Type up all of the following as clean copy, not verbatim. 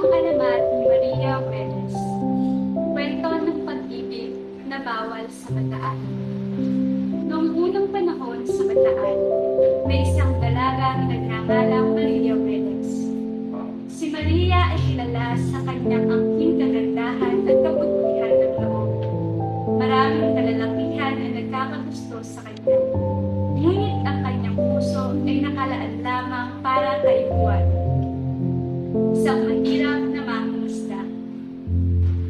Ang alamat ni Maria Hueles. Kwento ng pag-ibig na bawal sa Bataan. Noong unang panahon sa Bataan, may isang dalagang nagngangalang Maria Hueles. Si Maria ay kilala sa kanyang angking kagandahan at kabutihan ng loob. Maraming kalalakihan na nagkakagusto sa kanya. Ngunit ang kanyang puso ay nakalaan lamang para kay Juan, isang mahirap na mangingisda.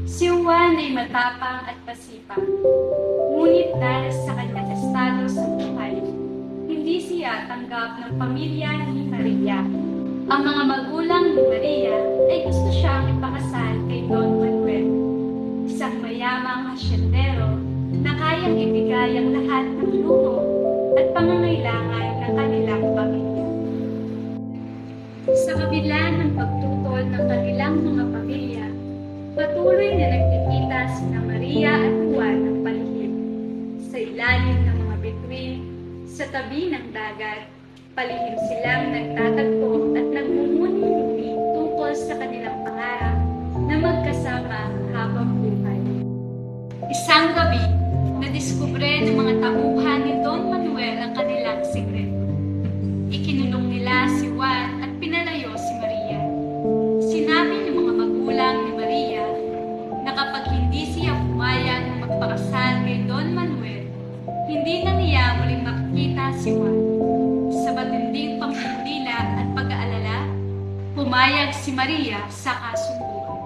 Si Juan ay matapang at pasipag, ngunit dahil sa kanyang estado sa buhay, hindi siya tanggap ng pamilya ni Maria. Ang mga magulang ni Maria ay gusto siyang ipakasal kay Don Manuel, isang mayamang hasyendero na kayang ibigay ang lahat ng luho at pangangailangan ng kanilang pamilya. Sa kabila ng pagtutol ng kanilang mga pamilya, patuloy na nagkikita sina Maria at Juan ng palihim. Sa ilalim ng mga bituin, sa tabi ng dagat, palihim silang nagtatagpo at nagmumuni-muni tungkol sa kanilang pangarap na magkasama habang buhay. Isang gabi, nadiskubre ng mga tauhan ni Don Manuel ang kanilang sikreto. Ikinulong nila si Juan at pinalayo si Maria. Sinabi ng mga magulang ni Maria na kapag hindi siya pumayag na magpakasal kay Don Manuel, hindi na niya muling makikita si Juan. Sa matinding pangpipila at pag-aalala, pumayag si Maria sa kasunduan.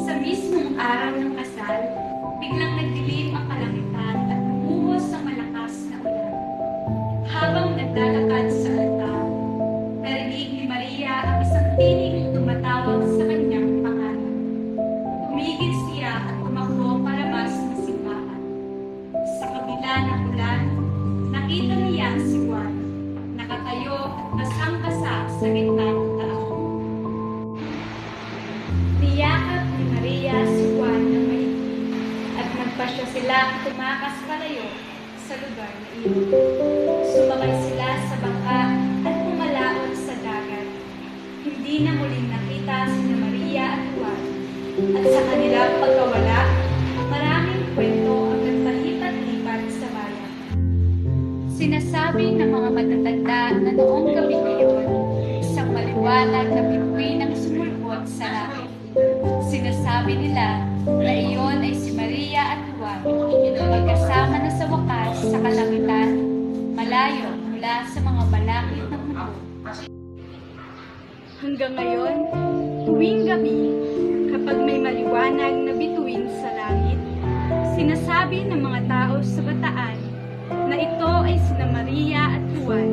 Sa mismong araw ng kasal, biglang nagdilim ang kalangitan at bumuhos ang malakas na ulan. Habang naglalakad sa altar, narinig ni Maria ang isang tinig na tumatawag sa kanyang pangalan. Tumigil siya at tumakbo palabas ng simbahan. Sa kabila ng ulan, nakita niya si Juan, nakatayo at basang-basa sa gitna ng daan. Niyakap ni Maria si Juan ng maigpit at nagpasya silang tumakas palayo sa lugar na iyon. Sumakay sila sa bangka at pumalaot sa dagat. Hindi na muling nakita sina Maria at Juan, at sa kanilang pagkawala, maraming kwento ang nagpalipat-lipat sa bayan. Sinasabi ng mga matatanda na noong gabi iyon, isang maliwanag na bituin ang sumulpot sa langit. Sinasabi nila na iyon ay si Maria at Juan, magkasama na sa wakas sa kalangitan, malayo mula sa mga balakid ng mundo. Hanggang ngayon, tuwing gabi, kapag may maliwanag na bituin sa langit, sinasabi ng mga tao sa Bataan na ito ay sina Maria at Juan